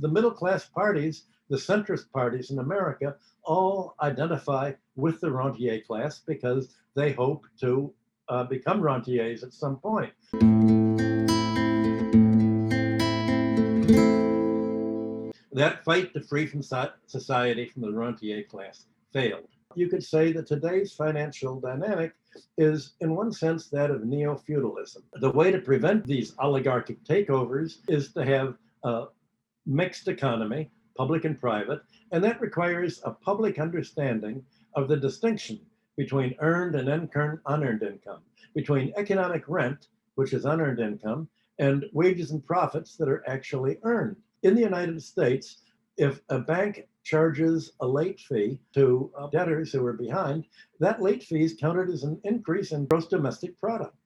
the middle class parties, the centrist parties in America, all identify with the rentier class because they hope to become rentiers at some point. That fight to free from society from the rentier class failed. You could say that today's financial dynamic is, in one sense, that of neo-feudalism. The way to prevent these oligarchic takeovers is to have a mixed economy, public and private, and that requires a public understanding of the distinction between earned and unearned income, between economic rent, which is unearned income, and wages and profits that are actually earned. In the United States, if a bank charges a late fee to debtors who are behind, that late fee is counted as an increase in gross domestic product.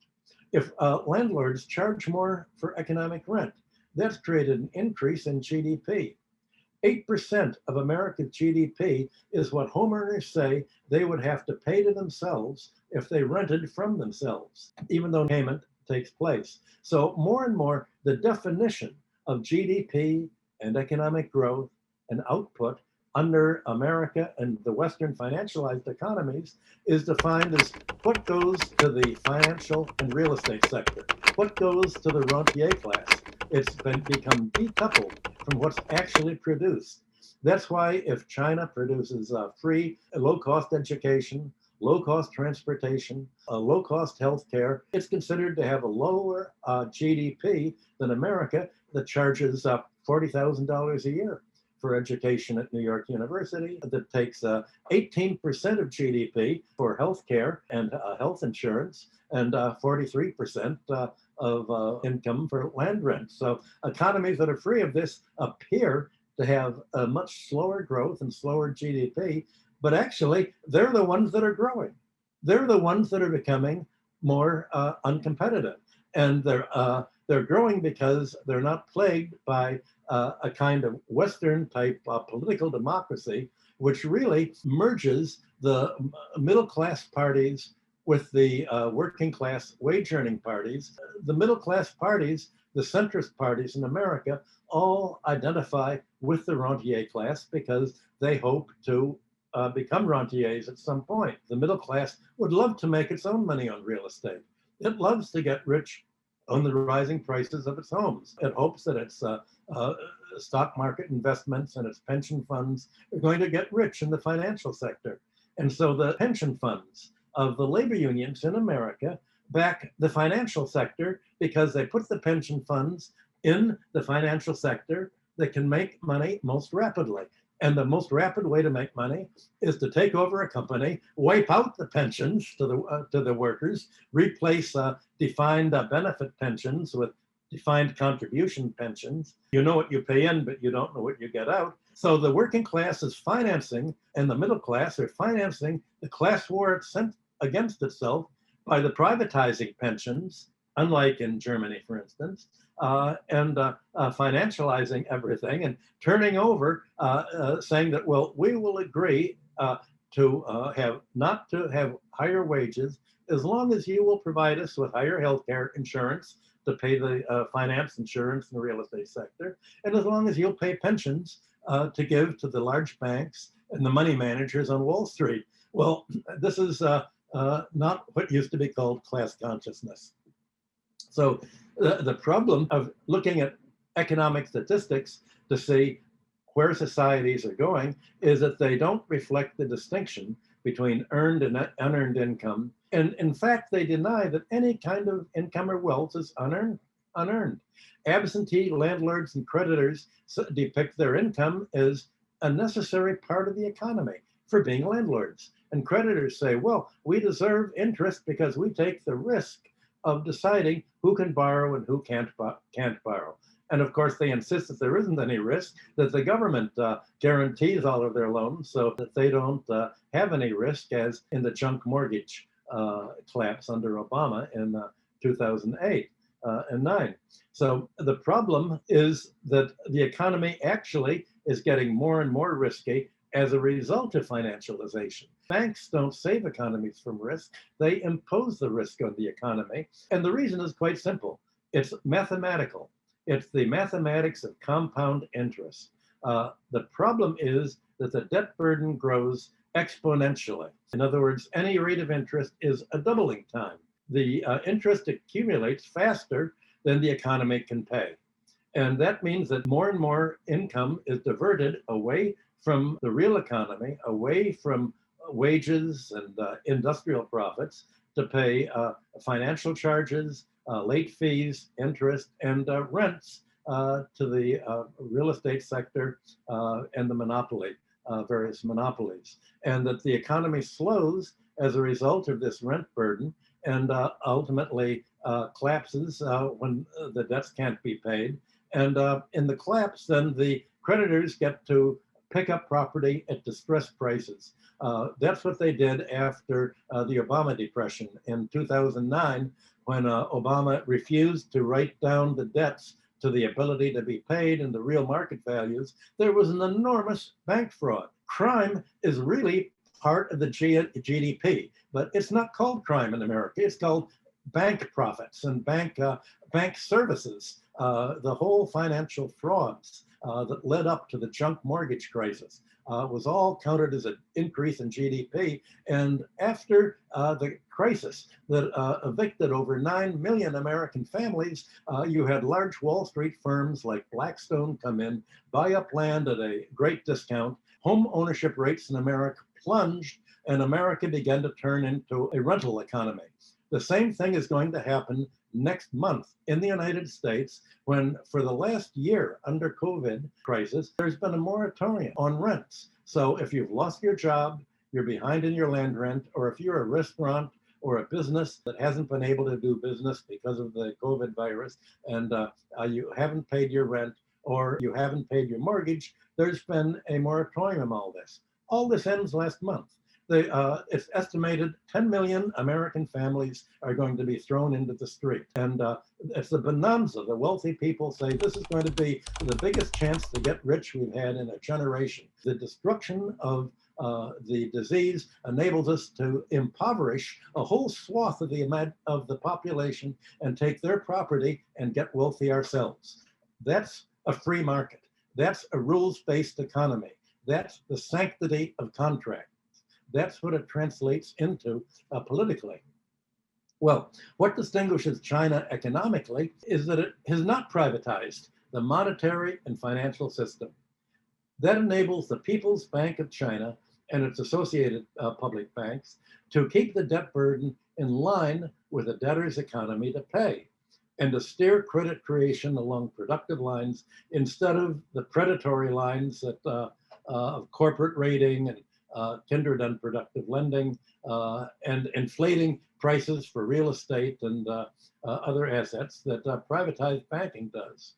If landlords charge more for economic rent, that's created an increase in GDP. 8% of America's GDP is what homeowners say they would have to pay to themselves if they rented from themselves, even though payment takes place. So more and more, the definition of GDP and economic growth and output under America and the Western financialized economies is defined as what goes to the financial and real estate sector, what goes to the rentier class. It's become decoupled from what's actually produced. That's why if China produces free, low-cost education, low-cost transportation, low-cost healthcare, it's considered to have a lower GDP than America that charges $40,000 a year for education at New York University, that takes 18% of GDP for healthcare and health insurance, and 43% of income for land rent. So economies that are free of this appear to have a much slower growth and slower GDP, but actually they're the ones that are growing. They're the ones that are becoming more uncompetitive. And they're growing because they're not plagued by a kind of Western type political democracy, which really merges the middle class parties with the working class wage earning parties. The middle class parties, the centrist parties in America, all identify with the rentier class because they hope to become rentiers at some point. The middle class would love to make its own money on real estate. It loves to get rich on the rising prices of its homes. It hopes that its stock market investments and its pension funds are going to get rich in the financial sector. And so the pension funds of the labor unions in America back the financial sector because they put the pension funds in the financial sector that can make money most rapidly. And the most rapid way to make money is to take over a company, wipe out the pensions to the workers, replace defined benefit pensions with defined contribution pensions. You know what you pay in, but you don't know what you get out. So the working class is financing, and the middle class are financing the class war it's sent against itself by the privatizing pensions, unlike in Germany, for instance, and financializing everything and turning over, saying that, well, we will agree to have higher wages as long as you will provide us with higher healthcare insurance to pay the finance, insurance, and the real estate sector, and as long as you'll pay pensions to give to the large banks and the money managers on Wall Street. Well, this is not what used to be called class consciousness. So the problem of looking at economic statistics to see where societies are going is that they don't reflect the distinction between earned and unearned income. And in fact, they deny that any kind of income or wealth is unearned. Absentee landlords and creditors depict their income as a necessary part of the economy for being landlords. And creditors say, well, we deserve interest because we take the risk of deciding who can borrow and who can't borrow. And of course, they insist that there isn't any risk, that the government guarantees all of their loans so that they don't have any risk, as in the junk mortgage collapse under Obama in 2008 and 9. So the problem is that the economy actually is getting more and more risky as a result of financialization. Banks don't save economies from risk, they impose the risk on the economy. And the reason is quite simple. It's mathematical. It's the mathematics of compound interest. The problem is that the debt burden grows exponentially. In other words, any rate of interest is a doubling time. The interest accumulates faster than the economy can pay. And that means that more and more income is diverted away from the real economy, away from wages and industrial profits to pay financial charges, late fees, interest, and rents to the real estate sector and the monopoly, various monopolies. And that the economy slows as a result of this rent burden and ultimately collapses when the debts can't be paid. And in the collapse, then the creditors get to pick up property at distressed prices. That's what they did after the Obama depression in 2009, when Obama refused to write down the debts to the ability to be paid and the real market values. There was an enormous bank fraud. Crime is really part of the GDP, but it's not called crime in America. It's called bank profits and bank services. The whole financial frauds that led up to the junk mortgage crisis was all counted as an increase in GDP. And after the crisis that evicted over 9 million American families, you had large Wall Street firms like Blackstone come in, buy up land at a great discount. Home ownership rates in America plunged, and America began to turn into a rental economy. The same thing is going to happen next month in the United States, when for the last year under COVID crisis, there's been a moratorium on rents. So if you've lost your job, you're behind in your land rent, or if you're a restaurant or a business that hasn't been able to do business because of the COVID virus, and you haven't paid your rent, or you haven't paid your mortgage, there's been a moratorium on all this. All this ends last month. It's estimated 10 million American families are going to be thrown into the street. And it's the bonanza. The wealthy people say this is going to be the biggest chance to get rich we've had in a generation. The destruction of the disease enables us to impoverish a whole swath of the population and take their property and get wealthy ourselves. That's a free market. That's a rules-based economy. That's the sanctity of contract. That's what it translates into politically. Well, what distinguishes China economically is that it has not privatized the monetary and financial system. That enables the People's Bank of China and its associated public banks to keep the debt burden in line with the debtor's economy to pay, and to steer credit creation along productive lines instead of the predatory lines of corporate rating and kindred unproductive lending, and inflating prices for real estate and other assets that privatized banking does.